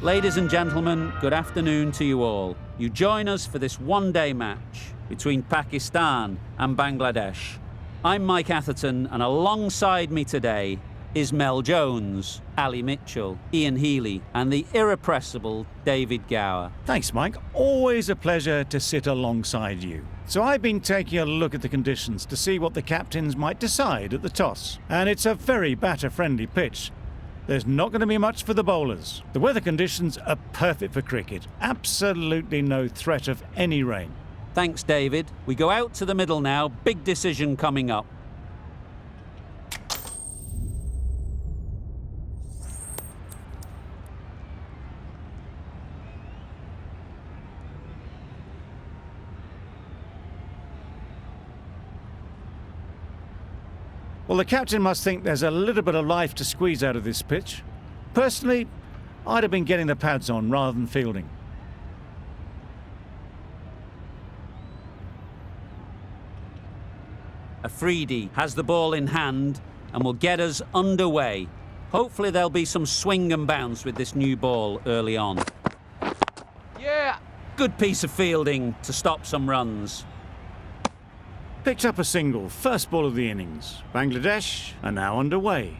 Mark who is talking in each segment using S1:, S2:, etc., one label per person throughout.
S1: Ladies and gentlemen, good afternoon to you all. You join us for this one-day match between Pakistan and Bangladesh. I'm Mike Atherton, and alongside me today is Mel Jones, Ali Mitchell, Ian Healy, and the irrepressible David Gower.
S2: Thanks, Mike. Always a pleasure to sit alongside you. So I've been taking a look at the conditions to see what the captains might decide at the toss. And it's a very batter-friendly pitch. There's not going to be much for the bowlers. The weather conditions are perfect for cricket. Absolutely no threat of any rain.
S1: Thanks, David. We go out to the middle now. Big decision coming up.
S2: Well, the captain must think there's a little bit of life to squeeze out of this pitch. Personally, I'd have been getting the pads on rather than fielding.
S1: Afridi has the ball in hand and will get us underway. Hopefully there'll be some swing and bounce with this new ball early on.
S3: Yeah!
S1: Good piece of fielding to stop some runs.
S2: Picked up a single, first ball of the innings. Bangladesh are now underway.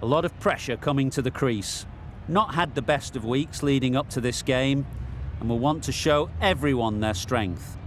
S1: A lot of pressure coming to the crease. Not had the best of weeks leading up to this game, and will want to show everyone their strength.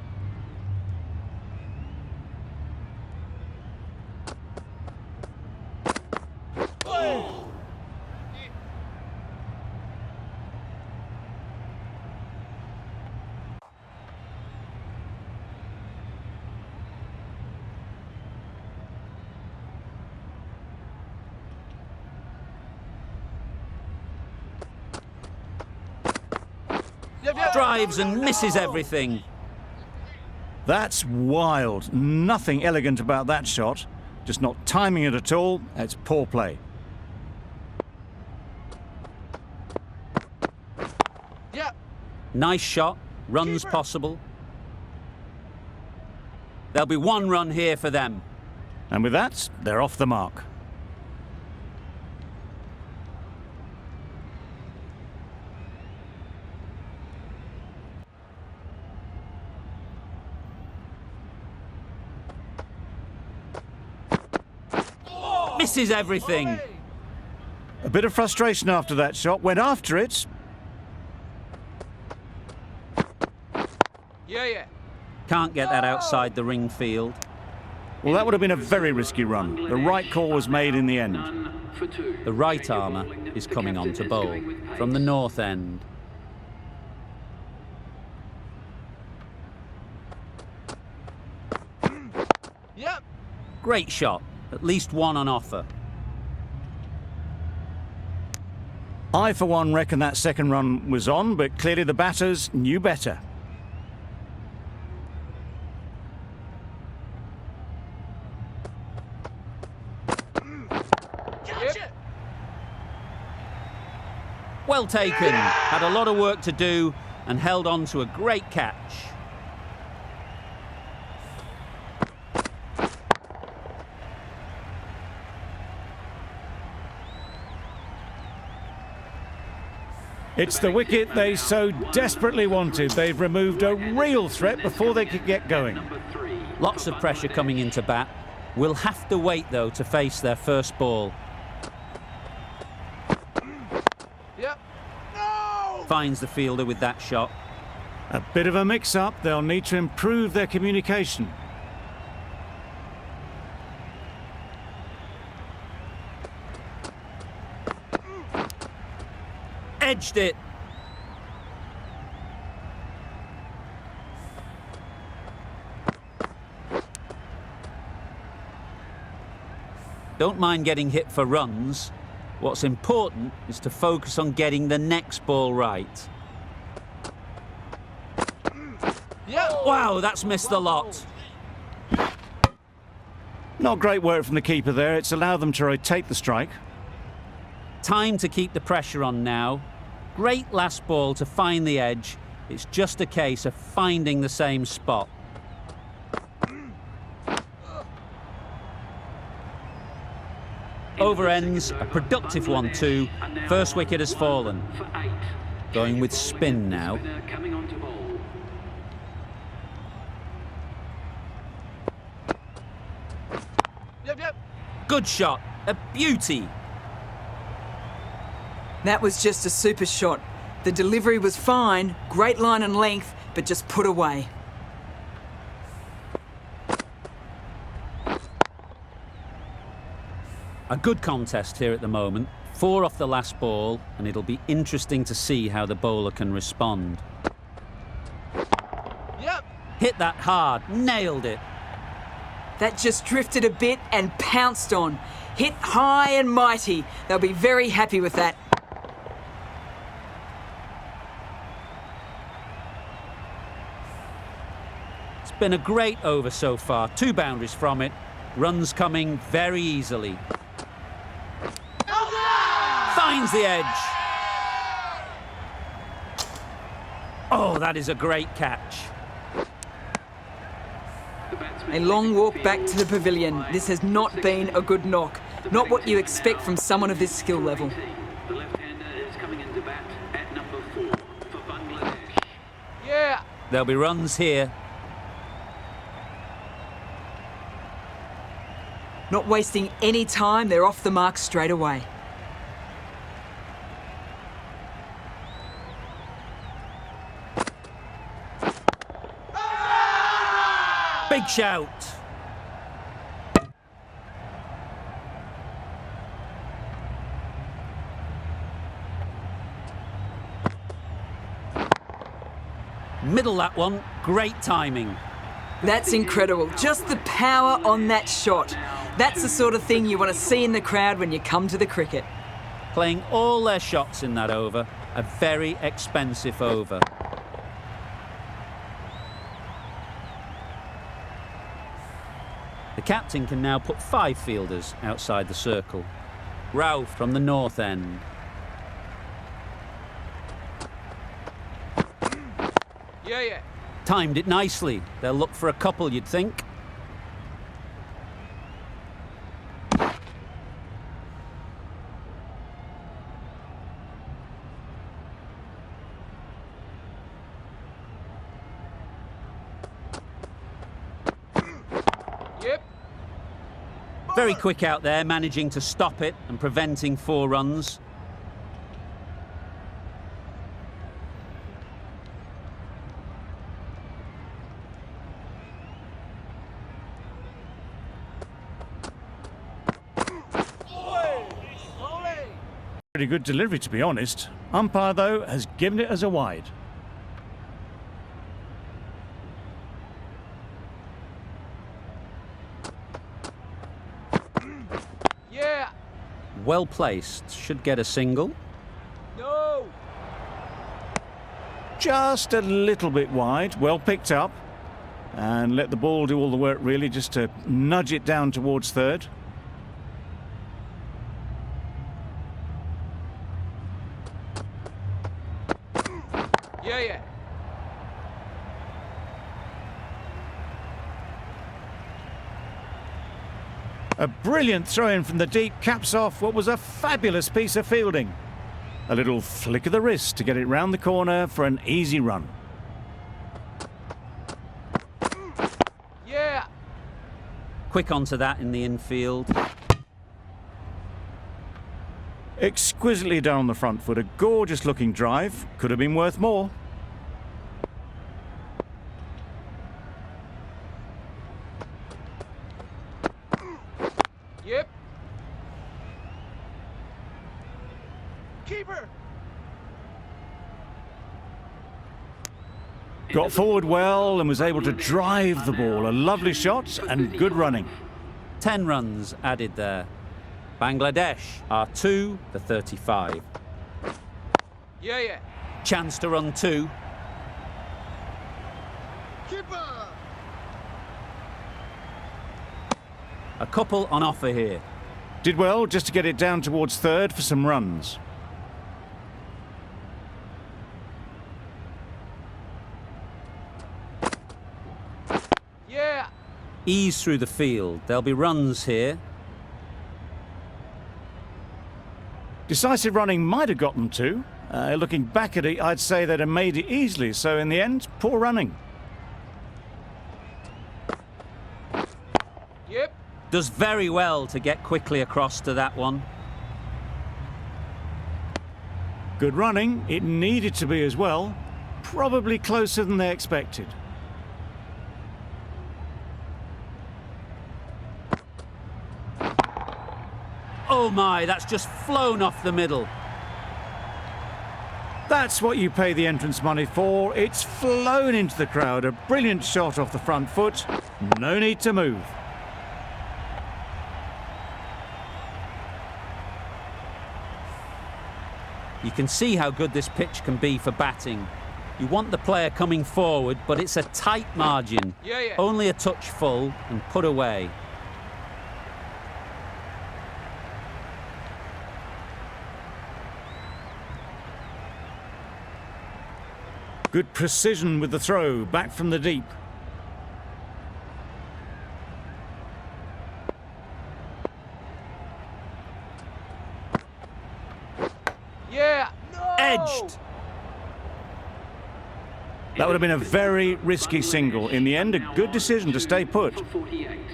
S1: Drives and misses everything.
S2: That's wild. Nothing elegant about that shot. Just not timing it at all. It's poor play.
S3: Yeah!
S1: Nice shot. Runs possible. There'll be one run here for them.
S2: And with that, they're off the mark.
S1: Misses everything.
S2: A bit of frustration after that shot. Went after it.
S3: Yeah.
S1: Can't get that outside the ring field.
S2: Well, that would have been a very risky run. The right call was made in the end.
S1: The right armour is coming on to bowl from the north end.
S3: Yep!
S1: Great shot. At least one on offer.
S2: I, for one, reckon that second run was on, but clearly the batters knew better.
S3: Yep.
S1: Well taken. Had a lot of work to do and held on to a great catch.
S2: It's the wicket they so desperately wanted. They've removed a real threat before they could get going.
S1: Lots of pressure coming into bat. Will have to wait, though, to face their first ball.
S3: Yep! No!
S1: Finds the fielder with that shot.
S2: A bit of a mix-up. They'll need to improve their communication.
S1: Edged it. Don't mind getting hit for runs. What's important is to focus on getting the next ball right.
S3: Yeah!
S1: Wow, that's missed the lot.
S2: Not great work from the keeper there. It's allowed them to rotate the strike.
S1: Time to keep the pressure on now. Great last ball to find the edge. It's just a case of finding the same spot. Over ends, a productive one too. First wicket has fallen. Going with spin now.
S3: Yep.
S1: Good shot, a beauty.
S4: That was just a super shot. The delivery was fine, great line and length, but just put away.
S1: A good contest here at the moment. 4 off the last ball, and it'll be interesting to see how the bowler can respond.
S3: Yep.
S1: Hit that hard, nailed it.
S4: That just drifted a bit and pounced on. Hit high and mighty. They'll be very happy with that.
S1: It's been a great over so far. 2 boundaries from it. Runs coming very easily. Finds the edge. Oh, that is a great catch.
S4: A long walk back to the pavilion. This has not been a good knock. Not what you expect from someone of this skill level.
S5: The left-hander is coming into bat at number 4 for Bangladesh.
S3: Yeah.
S1: There'll be runs here.
S4: Not wasting any time, they're off the mark straight away.
S1: Big shout. Middle that one. Great timing.
S4: That's incredible. Just the power on that shot. That's the sort of thing you want to see in the crowd when you come to the cricket.
S1: Playing all their shots in that over. A very expensive over. The captain can now put 5 fielders outside the circle. Ralph from the north end.
S3: Yeah.
S1: Timed it nicely. They'll look for a couple, you'd think.
S3: Yep.
S1: Very quick out there, managing to stop it and preventing 4 runs.
S2: Pretty good delivery, to be honest. Umpire, though, has given it as a wide.
S3: Yeah.
S1: Well placed. Should get a single.
S3: No.
S2: Just a little bit wide. Well picked up. And let the ball do all the work, really, just to nudge it down towards third.
S3: Yeah.
S2: A brilliant throw-in from the deep caps off what was a fabulous piece of fielding. A little flick of the wrist to get it round the corner for an easy run.
S3: Yeah.
S1: Quick onto that in the infield.
S2: Exquisitely down the front foot, a gorgeous looking drive. Could have been worth more.
S3: Yep. Keeper.
S2: Got forward well and was able to drive the ball. A lovely shot and good running.
S1: 10 runs added there. Bangladesh are 2 for 35.
S3: Yeah.
S1: Chance to run 2.
S3: Keeper.
S1: A couple on offer here.
S2: Did well just to get it down towards third for some runs.
S3: Yeah.
S1: Ease through the field. There'll be runs here.
S2: Decisive running might have got them to. Looking back at it, I'd say they'd have made it easily, so in the end, poor running.
S3: Yep.
S1: Does very well to get quickly across to that one.
S2: Good running, it needed to be as well. Probably closer than they expected.
S1: Oh my, that's just flown off the middle.
S2: That's what you pay the entrance money for. It's flown into the crowd. A brilliant shot off the front foot. No need to move.
S1: You can see how good this pitch can be for batting. You want the player coming forward, but it's a tight margin.
S3: Yeah.
S1: Only a touch full and put away.
S2: Good precision with the throw, back from the deep.
S3: Yeah. No.
S1: Edged.
S2: That would have been a very risky single. In the end, a good decision to stay put.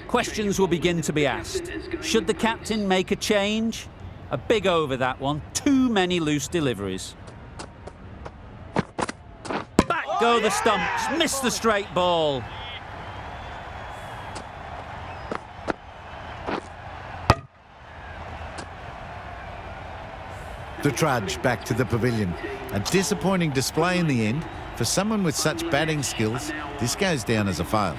S1: Questions will begin to be asked. Should the captain make a change? A big over that one. Too many loose deliveries. Back go the stumps. Miss the straight ball.
S6: The trudge back to the pavilion. A disappointing display in the end. For someone with such batting skills, this goes down as a fail.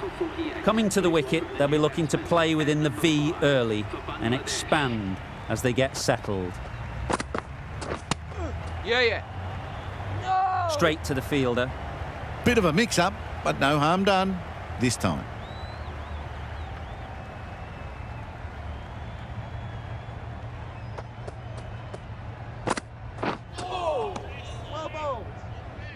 S1: Coming to the wicket, they'll be looking to play within the V early and expand as they get settled.
S3: Yeah. No.
S1: Straight to the fielder.
S6: Bit of a mix-up, but no harm done this time.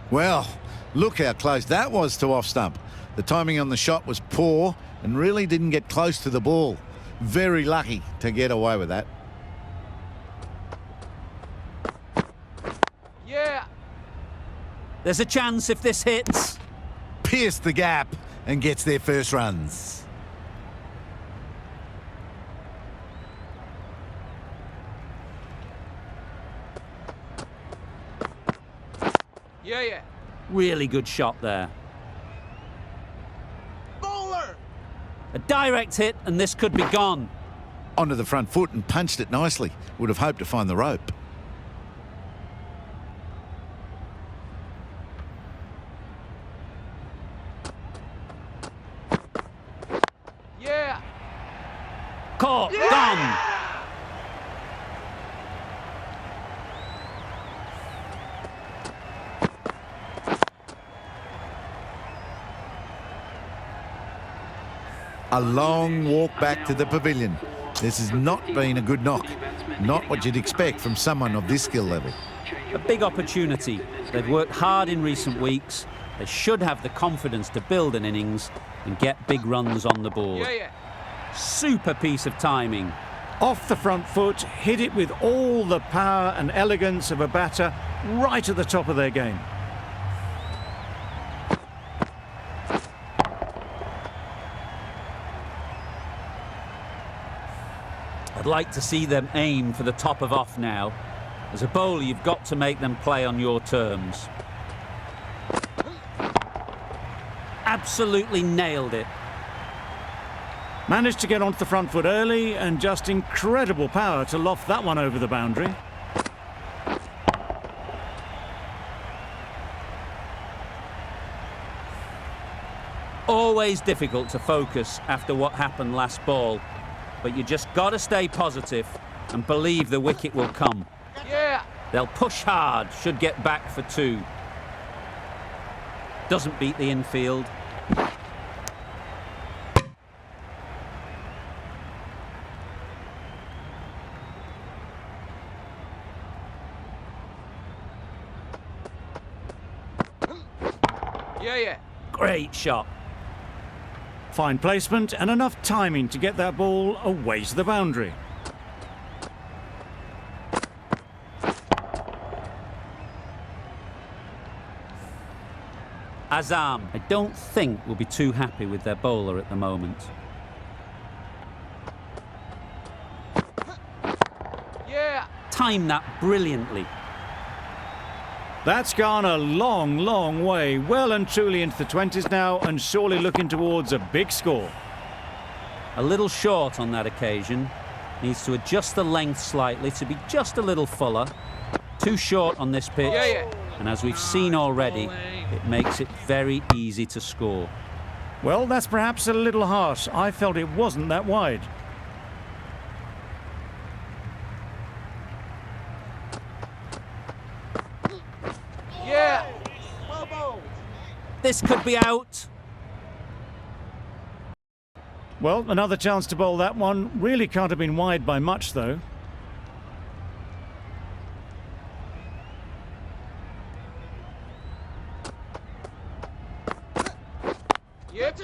S6: Well, look how close that was to off stump. The timing on the shot was poor and really didn't get close to the ball. Very lucky to get away with that.
S3: Yeah.
S1: There's a chance if this hits.
S6: Pierced the gap and gets their first runs.
S3: Yeah.
S1: Really good shot there.
S3: Bowler.
S1: A direct hit and this could be gone.
S6: Onto the front foot and punched it nicely. Would have hoped to find the rope.
S3: Yeah.
S1: Caught. Gone.
S6: A long walk back to the pavilion. This has not been a good knock. Not what you'd expect from someone of this skill level.
S1: A big opportunity. They've worked hard in recent weeks. They should have the confidence to build an innings and get big runs on the board.
S3: Yeah.
S1: Super piece of timing.
S2: Off the front foot, hit it with all the power and elegance of a batter right at the top of their game.
S1: I'd like to see them aim for the top of off now. As a bowler, you've got to make them play on your terms. Absolutely nailed it.
S2: Managed to get onto the front foot early and just incredible power to loft that one over the boundary.
S1: Always difficult to focus after what happened last ball, but you just got to stay positive and believe the wicket will come.
S3: Yeah.
S1: They'll push hard, should get back for 2. Doesn't beat the infield.
S3: Yeah.
S1: Great shot.
S2: Fine placement and enough timing to get that ball away to the boundary.
S1: Azam, I don't think will be too happy with their bowler at the moment.
S3: Yeah.
S1: Time that brilliantly.
S2: That's gone a long, long way. Well and truly into the 20s now, and surely looking towards a big score.
S1: A little short on that occasion. Needs to adjust the length slightly to be just a little fuller. Too short on this pitch.
S3: Yeah.
S1: And as we've seen already, it makes it very easy to score.
S2: Well, that's perhaps a little harsh. I felt it wasn't that wide.
S3: Yeah. Well bowled.
S1: This could be out.
S2: Well, another chance to bowl that one. Really can't have been wide by much, though.
S3: Yep.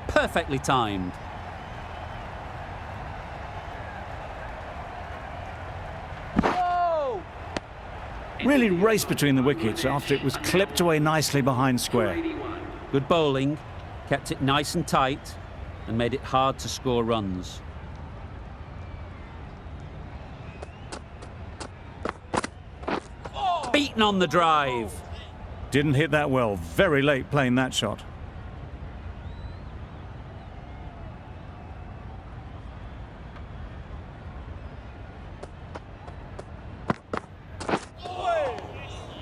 S1: Perfectly timed.
S3: Whoa.
S2: Really raced between the wickets after it was clipped away nicely behind square.
S1: Good bowling, kept it nice and tight, and made it hard to score runs. Beaten on the drive.
S2: Didn't hit that well. Very late playing that shot.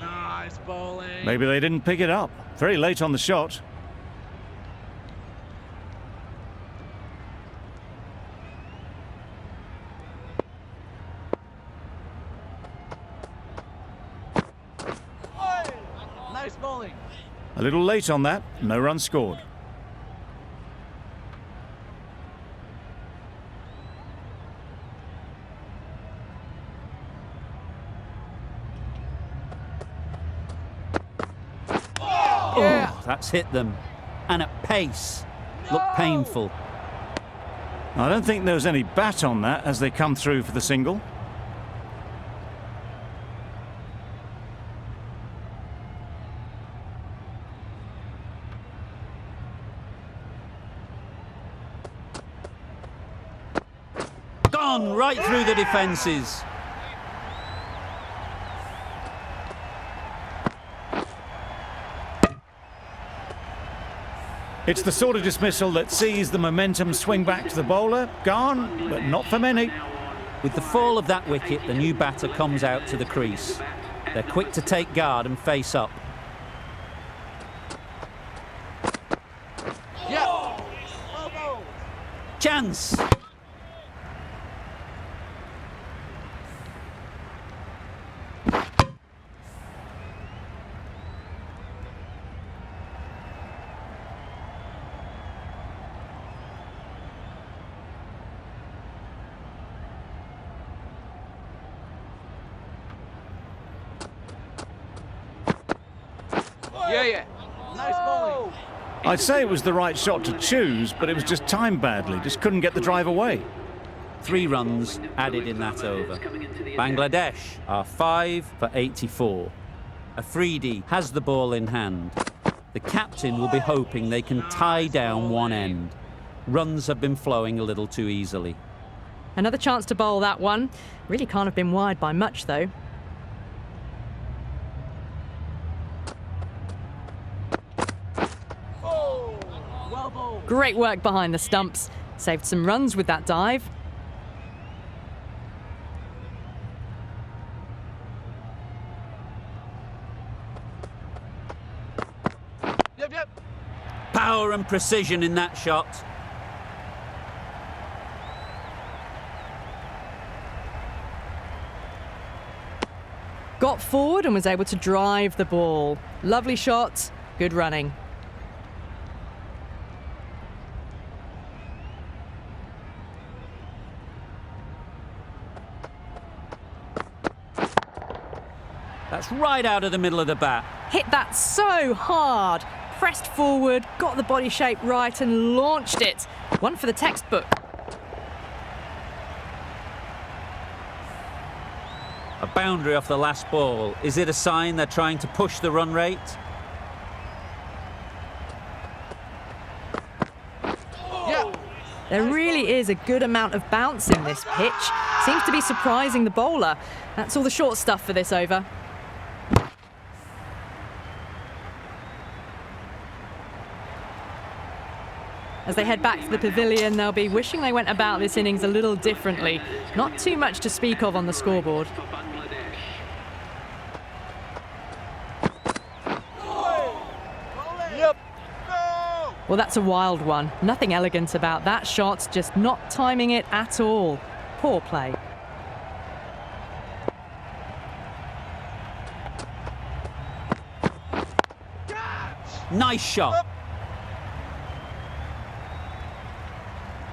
S3: Nice bowling.
S2: Maybe they didn't pick it up. Very late on the shot.
S3: Nice bowling.
S2: A little late on that. No run scored.
S3: Yeah.
S1: Oh, that's hit them. And at pace. Looked painful.
S2: I don't think there was any bat on that as they come through for the single.
S1: Gone right through the defences.
S2: It's the sort of dismissal that sees the momentum swing back to the bowler. Gone, but not for many.
S1: With the fall of that wicket, the new batter comes out to the crease. They're quick to take guard and face up.
S3: Yeah. Well bowled.
S1: Chance!
S3: Yeah. Nice bowling.
S2: I'd say it was the right shot to choose, but it was just timed badly. Just couldn't get the drive away.
S1: 3 runs added in that over. Bangladesh are 5 for 84. Afridi has the ball in hand. The captain will be hoping they can tie down one end. Runs have been flowing a little too easily.
S7: Another chance to bowl that one. Really can't have been wide by much, though.
S3: Well bowled.
S7: Great work behind the stumps. Saved some runs with that dive.
S3: Yep.
S1: Power and precision in that shot.
S7: Got forward and was able to drive the ball. Lovely shot, good running.
S1: That's right out of the middle of the bat.
S7: Hit that so hard. Pressed forward, got the body shape right and launched it. One for the textbook.
S1: A boundary off the last ball. Is it a sign they're trying to push the run rate?
S7: There really is a good amount of bounce in this pitch. Seems to be surprising the bowler. That's all the short stuff for this over. As they head back to the pavilion, they'll be wishing they went about this innings a little differently. Not too much to speak of on the scoreboard.
S5: For Bangladesh.
S3: Yep. Go!
S7: Well, that's a wild one. Nothing elegant about that shot, just not timing it at all. Poor play.
S1: Nice shot.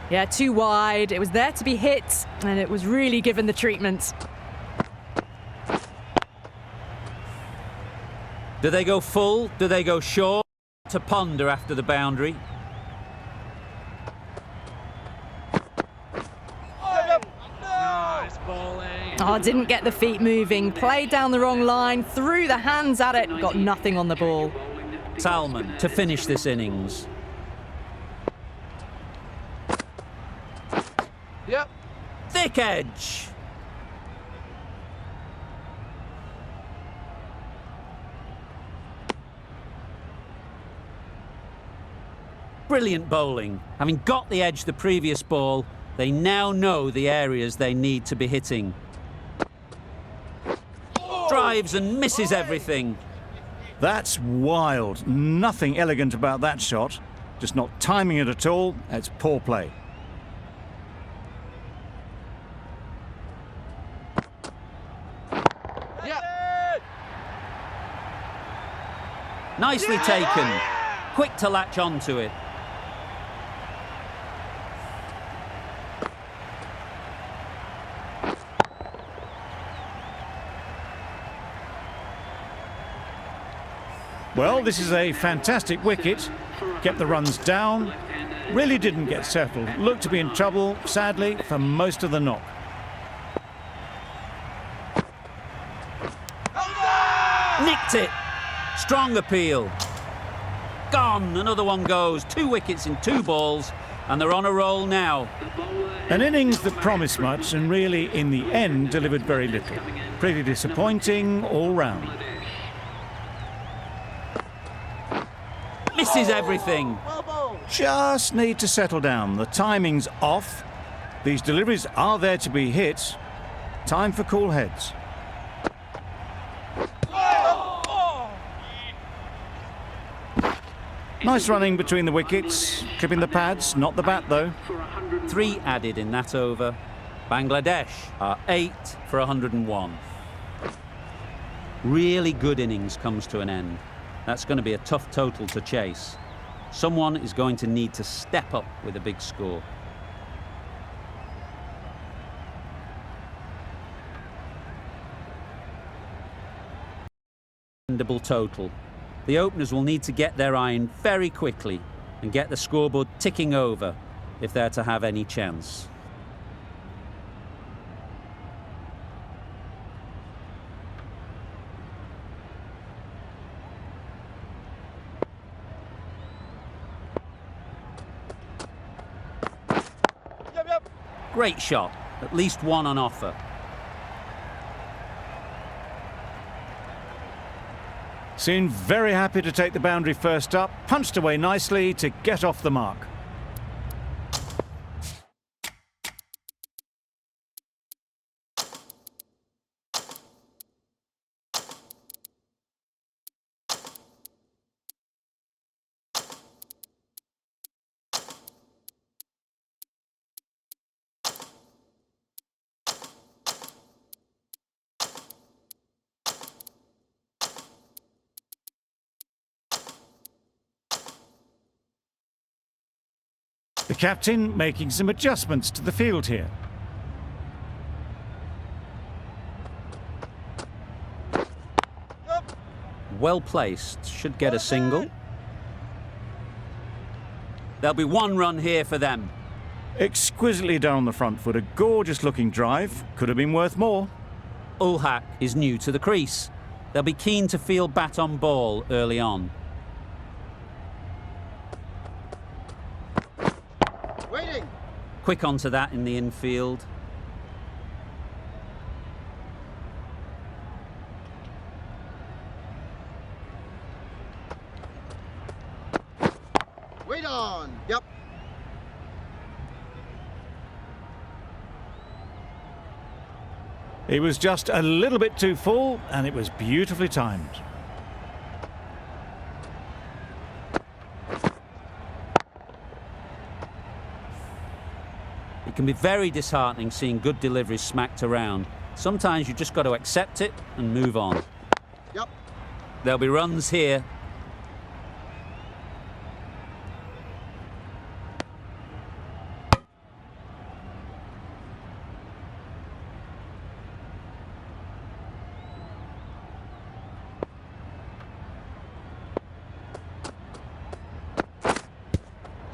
S7: Yeah, too wide. It was there to be hit, and it was really given the treatment.
S1: Do they go full? Do they go short? To ponder after the boundary.
S3: Nice bowling.
S7: Oh, didn't get the feet moving. Played down the wrong line, threw the hands at it, got nothing on the ball.
S1: Salmon to finish this innings.
S3: Yep.
S1: Thick edge. Brilliant bowling. Having got the edge the previous ball, they now know the areas they need to be hitting. Drives and misses everything.
S2: That's wild. Nothing elegant about that shot. Just not timing it at all. It's poor play.
S3: Yep.
S1: Nicely taken. Quick to latch onto it.
S2: Well, this is a fantastic wicket. Kept the runs down. Really didn't get settled. Looked to be in trouble, sadly, for most of the knock.
S1: Nicked it. Strong appeal. Gone. Another one goes. 2 wickets in 2 balls, and they're on a roll now.
S2: An innings that promised much and really, in the end, delivered very little. Pretty disappointing all round.
S1: Misses everything.
S3: Well bowled.
S2: Just need to settle down. The timing's off. These deliveries are there to be hit. Time for cool heads. Nice running between the wickets. Clipping the pads, not the bat though.
S1: 3 added in that over. Bangladesh are 8 for 101. Really good innings comes to an end. That's going to be a tough total to chase. Someone is going to need to step up with a big score. Total. The openers will need to get their iron very quickly and get the scoreboard ticking over if they're to have any chance.
S3: Yep, yep.
S1: Great shot, at least one on offer.
S2: Seemed very happy to take the boundary first up. Punched away nicely to get off the mark. The captain making some adjustments to the field here.
S3: Yep.
S1: Well placed, should get a single. There'll be 1 run here for them.
S2: Exquisitely done on the front foot. A gorgeous looking drive. Could have been worth more.
S1: Ulhak is new to the crease. They'll be keen to feel bat on ball early on.
S3: Waiting.
S1: Quick onto that in the infield.
S3: Wait on. Yep.
S2: He was just a little bit too full, and it was beautifully timed.
S1: It can be very disheartening seeing good deliveries smacked around. Sometimes you just got to accept it and move on.
S3: Yep.
S1: There'll be runs here.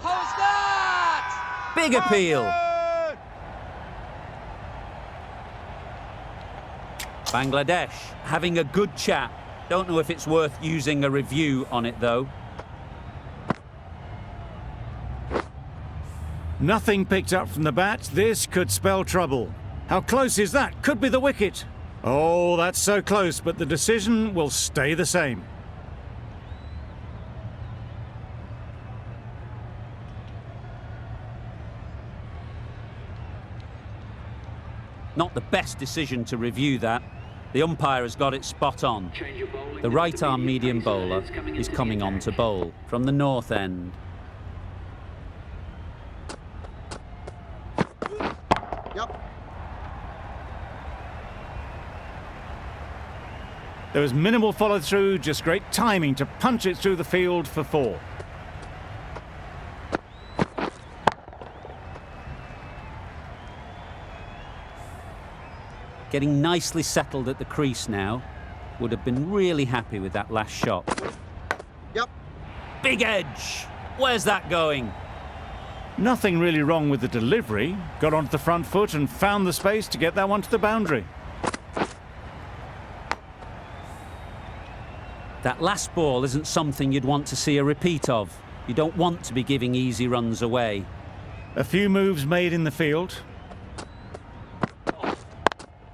S3: How's that?
S1: Big appeal. Bangladesh having a good chat. Don't know if it's worth using a review on it though.
S2: Nothing picked up from the bat. This could spell trouble. How close is that? Could be the wicket. Oh, that's so close, but the decision will stay the same.
S1: Not the best decision to review that. The umpire has got it spot on. The right arm medium bowler is coming on to bowl from the north end.
S3: Yep.
S2: There was minimal follow through, just great timing to punch it through the field for 4.
S1: Getting nicely settled at the crease now. Would have been really happy with that last shot.
S3: Yep.
S1: Big edge! Where's that going?
S2: Nothing really wrong with the delivery. Got onto the front foot and found the space to get that one to the boundary.
S1: That last ball isn't something you'd want to see a repeat of. You don't want to be giving easy runs away.
S2: A few moves made in the field.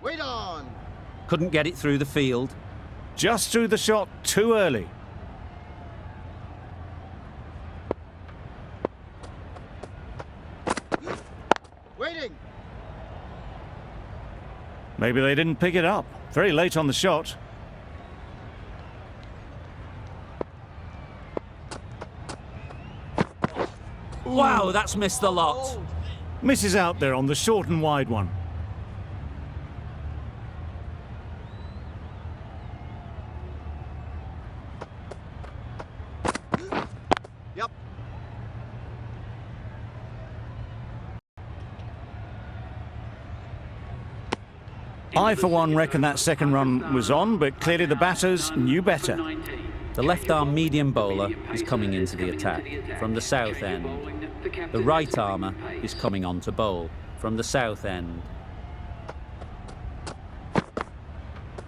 S3: Wait on.
S1: Couldn't get it through the field.
S2: Just threw the shot too early.
S3: Waiting.
S2: Maybe they didn't pick it up. Very late on the shot.
S1: Wow, that's missed the lot.
S2: Misses out there on the short and wide one.
S3: Yep.
S2: I, for one, reckon that second run was on, but clearly the batters knew better.
S1: The left-arm medium bowler is coming into the attack from the south end. The right-armer is coming on to bowl from the south end.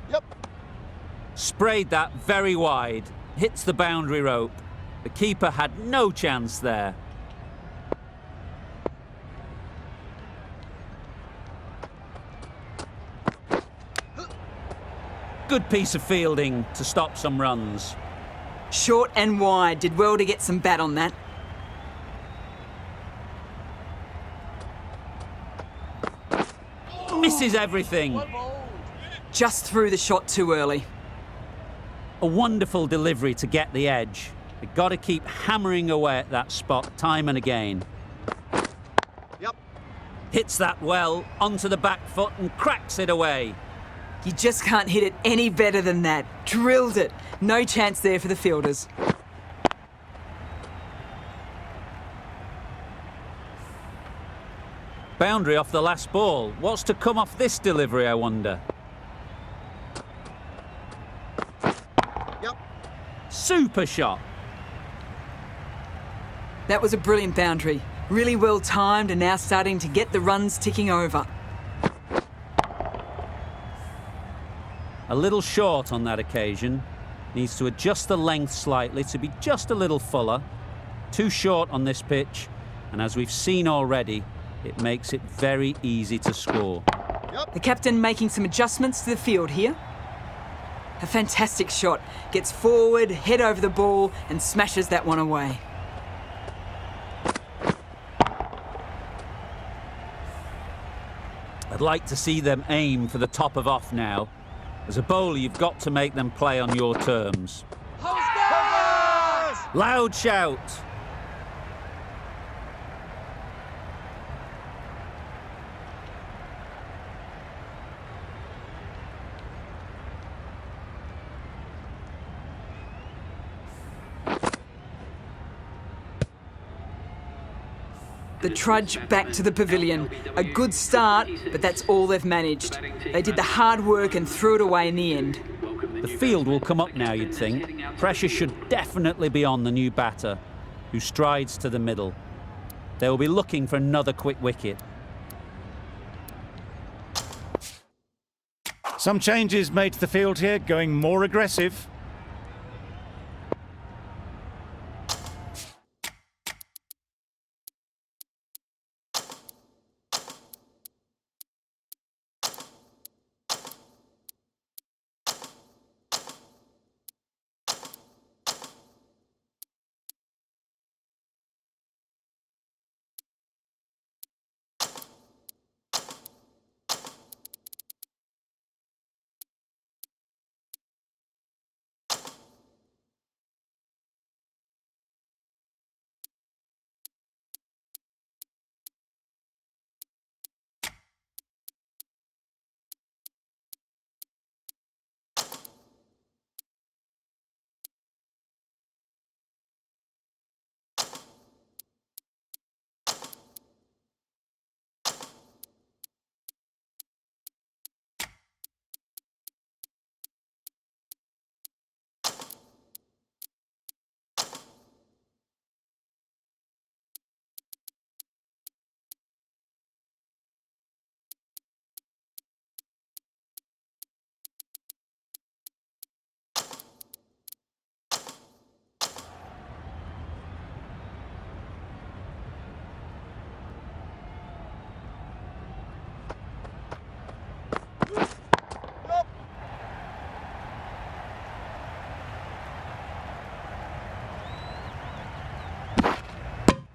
S3: Yep.
S1: Sprayed that very wide. Hits the boundary rope. The keeper had no chance there. Good piece of fielding to stop some runs.
S4: Short and wide. Did well to get some bat on that.
S1: Misses everything.
S4: Just threw the shot too early.
S1: A wonderful delivery to get the edge. You've got to keep hammering away at that spot time and again.
S3: Yep.
S1: Hits that well onto the back foot and cracks it away.
S4: You just can't hit it any better than that. Drilled it. No chance there for the fielders.
S1: Boundary off the last ball. What's to come off this delivery, I wonder?
S3: Yep.
S1: Super shot.
S4: That was a brilliant boundary. Really well timed and now starting to get the runs ticking over.
S1: A little short on that occasion. Needs to adjust the length slightly to be just a little fuller. Too short on this pitch. And as we've seen already, It makes it very easy to score.
S4: The captain making some adjustments to the field here. A fantastic shot. Gets forward, head over the ball, and smashes that one away.
S1: I'd like to see them aim for the top of off now. As a bowler, you've got to make them play on your terms. Loud shout.
S4: The trudge back to the pavilion. A good start, but that's all they've managed. They did the hard work and threw it away in the end.
S1: The field will come up now, you'd think. Pressure should definitely be on the new batter, who strides to the middle. They will be looking for another quick wicket.
S2: Some changes made to the field here, going more aggressive.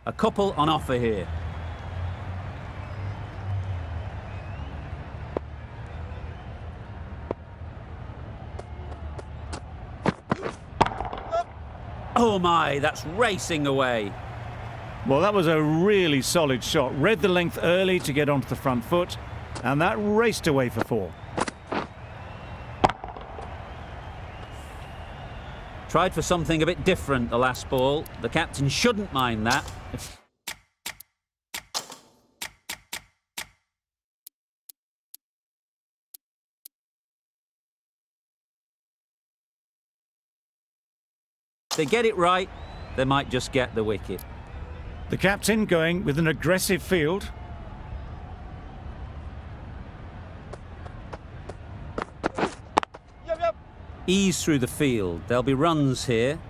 S1: A couple on offer here. Oh my, that's racing away.
S2: Well, that was a really solid shot. Read the length early to get onto the front foot, and that raced away for 4.
S1: Tried for something a bit different the last ball. The captain shouldn't mind that. If they get it right, they might just get the wicket.
S2: The captain going with an aggressive field.
S1: Ease through the field. There'll be runs here.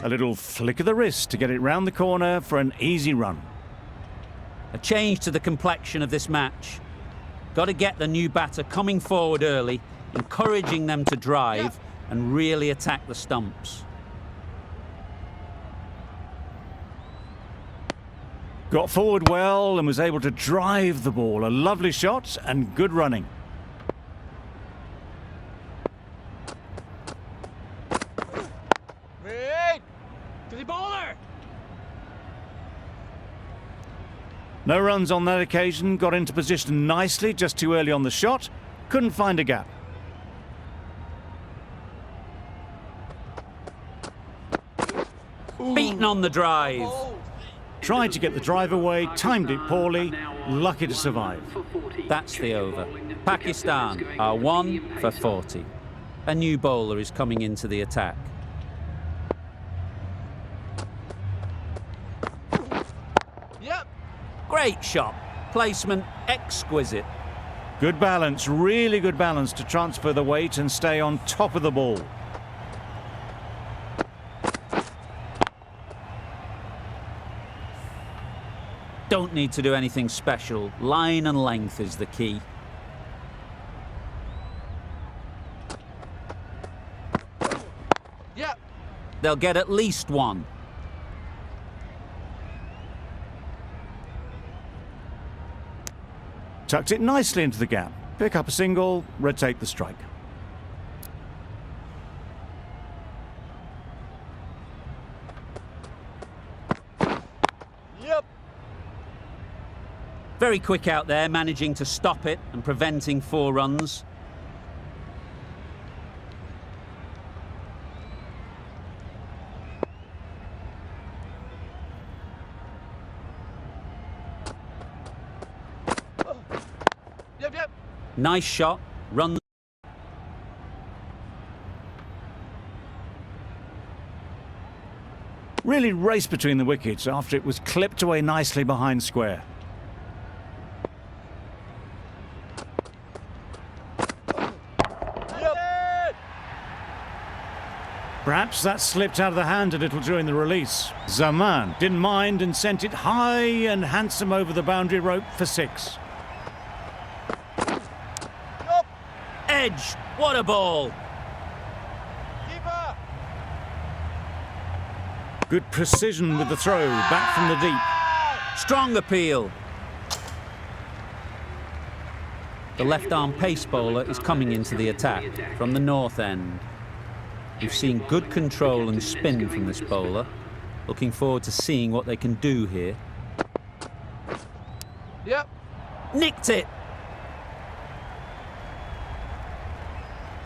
S2: A little flick of the wrist to get it round the corner for an easy run.
S1: A change to the complexion of this match. Got to get the new batter coming forward early, encouraging them to drive and really attack the stumps.
S2: Got forward well and was able to drive the ball. A lovely shot and good running.
S3: To the bowler!
S2: No runs on that occasion. Got into position nicely, just too early on the shot. Couldn't find a gap.
S1: Beaten on the drive.
S2: Tried to get the drive away, timed it poorly, lucky to survive.
S1: That's the over. Pakistan are 1 for 40. A new bowler is coming into the attack.
S3: Yep.
S1: Great shot. Placement exquisite.
S2: Good balance, really good balance to transfer the weight and stay on top of the ball.
S1: Don't need to do anything special. Line and length is the key.
S3: Yep.
S1: They'll get at least one.
S2: Tucked it nicely into the gap. Pick up a single, rotate the strike.
S3: Yep.
S1: Very quick out there, managing to stop it and preventing 4 runs.
S3: Yep.
S1: Nice shot. Run.
S2: Really raced between the wickets after it was clipped away nicely behind square.
S3: Yep.
S2: Perhaps that slipped out of the hand a little during the release. Zaman didn't mind and sent it high and handsome over the boundary rope for 6.
S1: Edge. What a ball.
S3: Keeper.
S2: Good precision with the throw back from the deep.
S1: Strong appeal. The left-arm pace bowler is coming into the attack from the north end. We've seen good control and spin from this bowler. Looking forward to seeing what they can do here.
S3: Yep.
S1: Nicked it.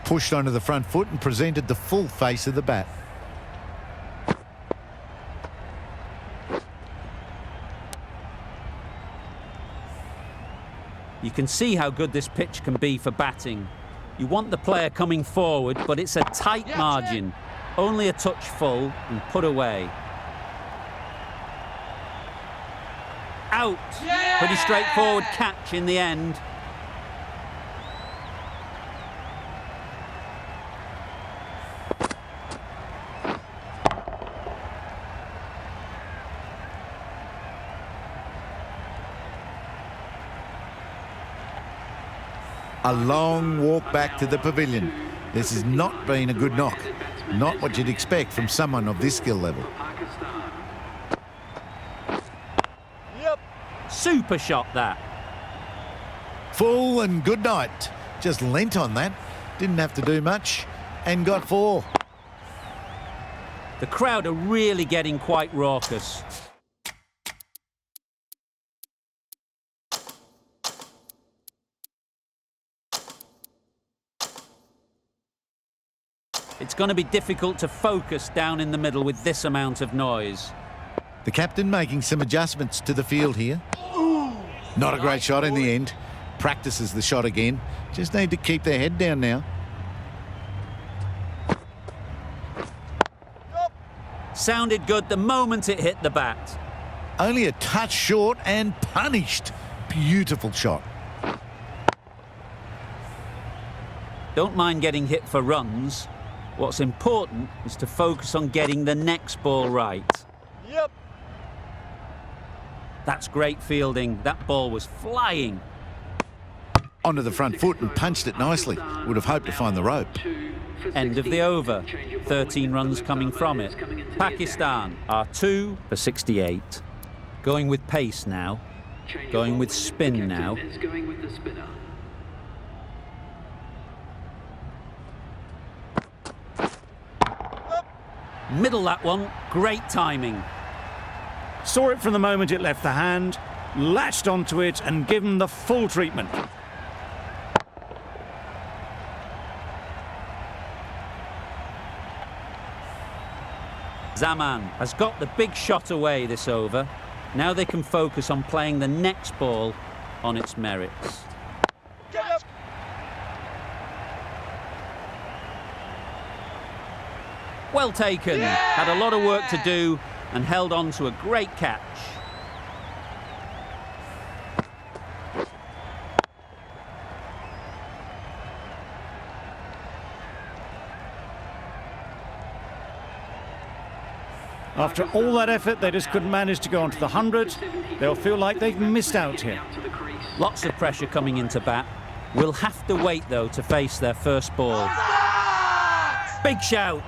S6: Pushed onto the front foot and presented the full face of the bat.
S1: You can see how good this pitch can be for batting. You want the player coming forward, but it's a tight margin. Only a touch full and put away. Out. Pretty straightforward catch in the end.
S6: A long walk back to the pavilion. This has not been a good knock. Not what you'd expect from someone of this skill level.
S3: Yep.
S1: Super shot that.
S6: Full and good night. Just leant on that. Didn't have to do much and got 4.
S1: The crowd are really getting quite raucous. It's going to be difficult to focus down in the middle with this amount of noise.
S6: The captain making some adjustments to the field here. Not a great shot in the end. Practices the shot again. Just need to keep their head down now.
S1: Sounded good the moment it hit the bat.
S6: Only a touch short and punished. Beautiful shot.
S1: Don't mind getting hit for runs. What's important is to focus on getting the next ball right.
S3: Yep.
S1: That's great fielding. That ball was flying.
S6: Onto the front foot and punched it nicely. Would have hoped to find the rope.
S1: End of the over. 13 runs coming from it. Pakistan are 2 for 68. Going with pace now. Going with spin now. Middle that one. Great timing.
S2: Saw it from the moment it left the hand, latched onto it and given the full treatment.
S1: Zaman has got the big shot away this over. Now they can focus on playing the next ball on its merits.
S3: Yep.
S1: Well taken. Had a lot of work to do and held on to a great catch.
S2: After all that effort, they just couldn't manage to go onto the 100. They'll feel like they've missed out here.
S1: Lots of pressure coming into bat. We'll have to wait, though, to face their first ball. Big shout.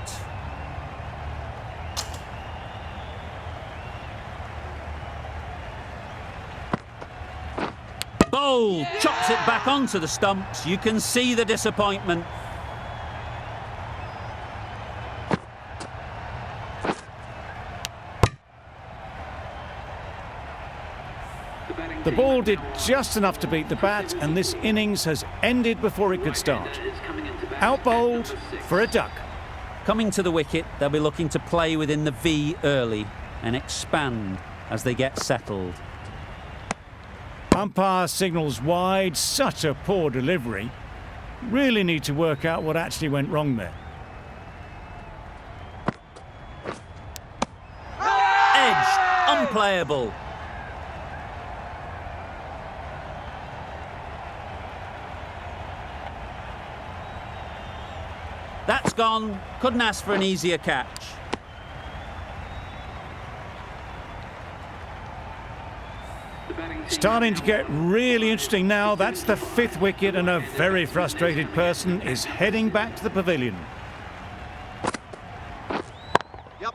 S1: Bold chops it back onto the stumps. You can see the disappointment.
S2: The ball did just enough to beat the bat, and this innings has ended before it could start. Out bowled for a duck.
S1: Coming to the wicket, they'll be looking to play within the V early and expand as they get settled.
S2: Umpire signals wide. Such a poor delivery. Really need to work out what actually went wrong there.
S1: Edged, unplayable. That's gone. Couldn't ask for an easier catch.
S2: Starting to get really interesting now. That's the 5th wicket, and a very frustrated person is heading back to the pavilion.
S3: Yep.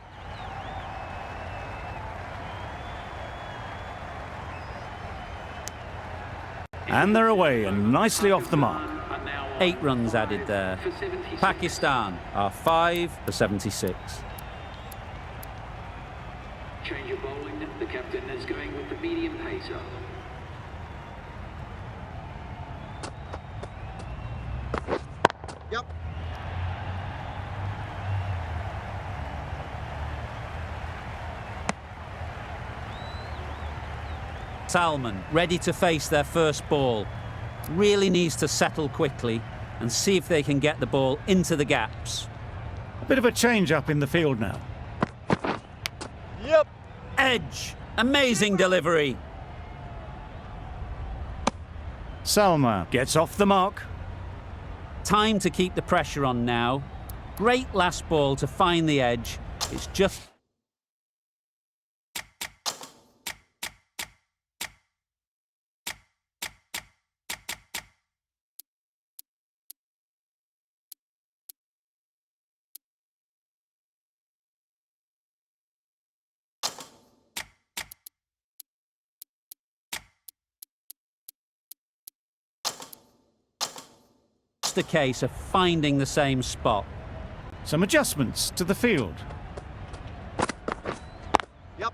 S2: And they're away and nicely off the mark.
S1: 8 runs added there. Pakistan are 5 for 76.
S5: Change of bowling. The captain is going with the medium pacer.
S3: Yep.
S1: Salman ready to face their first ball. Really needs to settle quickly and see if they can get the ball into the gaps.
S2: A bit of a change up in the field now.
S3: Yep.
S1: Edge, amazing delivery.
S2: Salma gets off the mark.
S1: Time to keep the pressure on now. Great last ball to find the edge. It's just... a case of finding the same spot.
S2: Some adjustments to the field.
S3: Yep.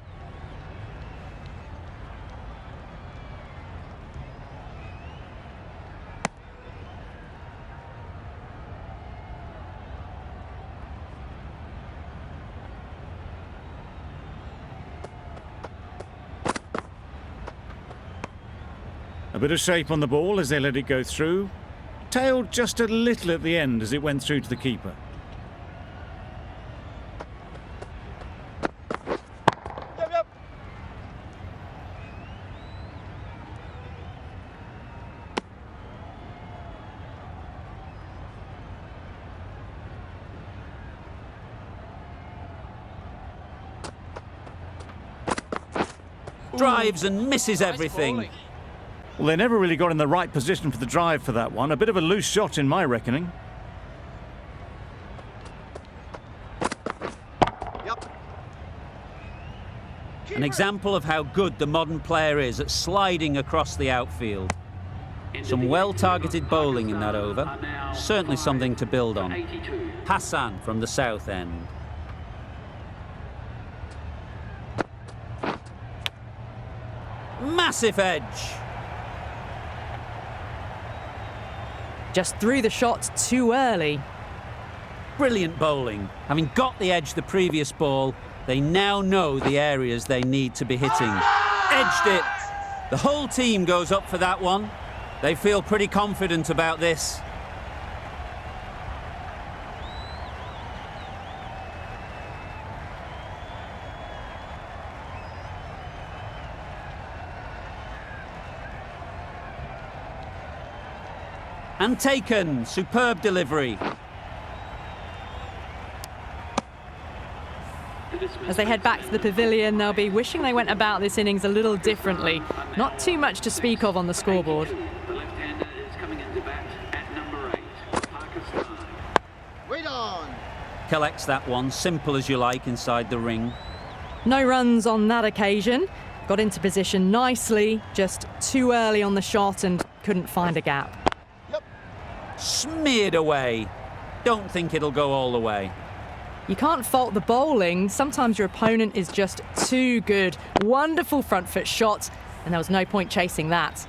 S2: A bit of shape on the ball as they let it go through. Tailed just a little at the end as it went through to the keeper.
S3: Yep. Yep.
S1: Drives and misses everything.
S2: Well, they never really got in the right position for the drive for that one. A bit of a loose shot in my reckoning.
S3: Yep.
S1: An example of how good the modern player is at sliding across the outfield. Some well-targeted bowling in that over. Certainly something to build on. Hassan from the south end. Massive edge.
S7: Just threw the shot too early.
S1: Brilliant bowling. Having got the edge the previous ball, they now know the areas they need to be hitting. Edged it. The whole team goes up for that one. They feel pretty confident about this. And taken. Superb delivery.
S7: As they head back to the pavilion, they'll be wishing they went about this innings a little differently. Not too much to speak of on the scoreboard.
S5: The left-hander is coming into bat at number 8 for Pakistan.
S3: Wait on.
S1: Collects that one, simple as you like, inside the ring.
S7: No runs on that occasion. Got into position nicely, just too early on the shot and couldn't find a gap.
S1: Smeared away. Don't think it'll go all the way.
S7: You can't fault the bowling. Sometimes your opponent is just too good. Wonderful front foot shot, and there was no point chasing that.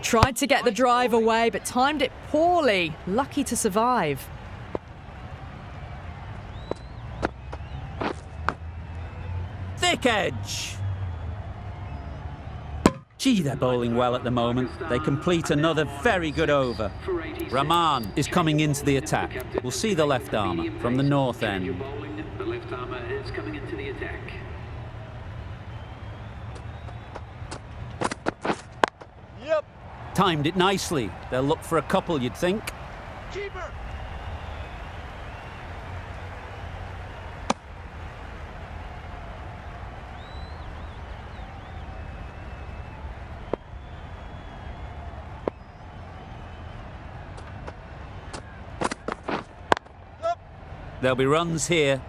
S7: Tried to get the drive away, but timed it poorly. Lucky to survive.
S1: Thick edge. Gee, they're bowling well at the moment. They complete another very good over. Rahman is coming into the attack. We'll see the left armour from the north end.
S5: The left armour is coming into the attack.
S3: Yep.
S1: Timed it nicely. They'll look for a couple, you'd think.
S3: Keeper.
S1: There'll be runs here.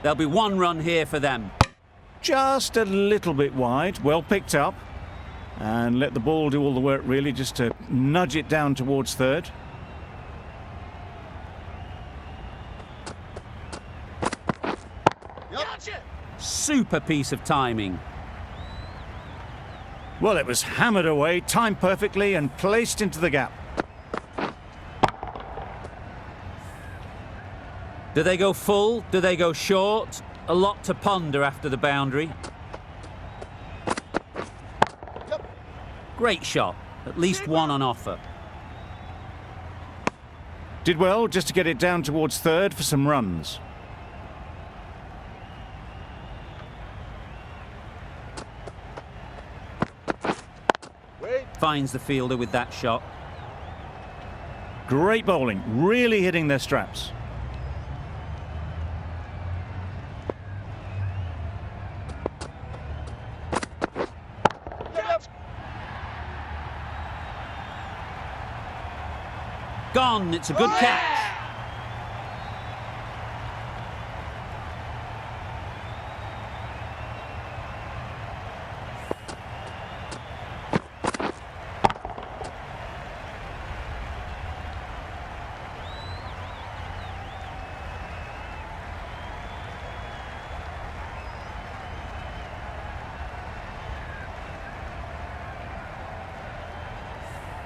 S1: There'll be 1 run here for them.
S2: Just a little bit wide, well picked up. And let the ball do all the work really, just to nudge it down towards third.
S3: Gotcha.
S1: Super piece of timing.
S2: Well, it was hammered away, timed perfectly and placed into the gap.
S1: Do they go full? Do they go short? A lot to ponder after the boundary. Great shot. At least 1 on offer.
S2: Did well just to get it down towards third for some runs.
S1: Finds the fielder with that shot.
S2: Great bowling, really hitting their straps.
S1: Gone. It's a good catch.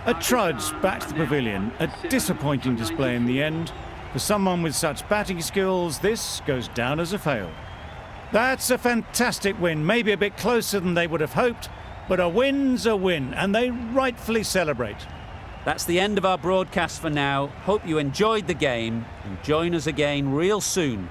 S2: A trudge back to the pavilion, a disappointing display in the end. For someone with such batting skills, this goes down as a fail. That's a fantastic win, maybe a bit closer than they would have hoped, but a win's a win, and they rightfully celebrate.
S1: That's the end of our broadcast for now. Hope you enjoyed the game and join us again real soon.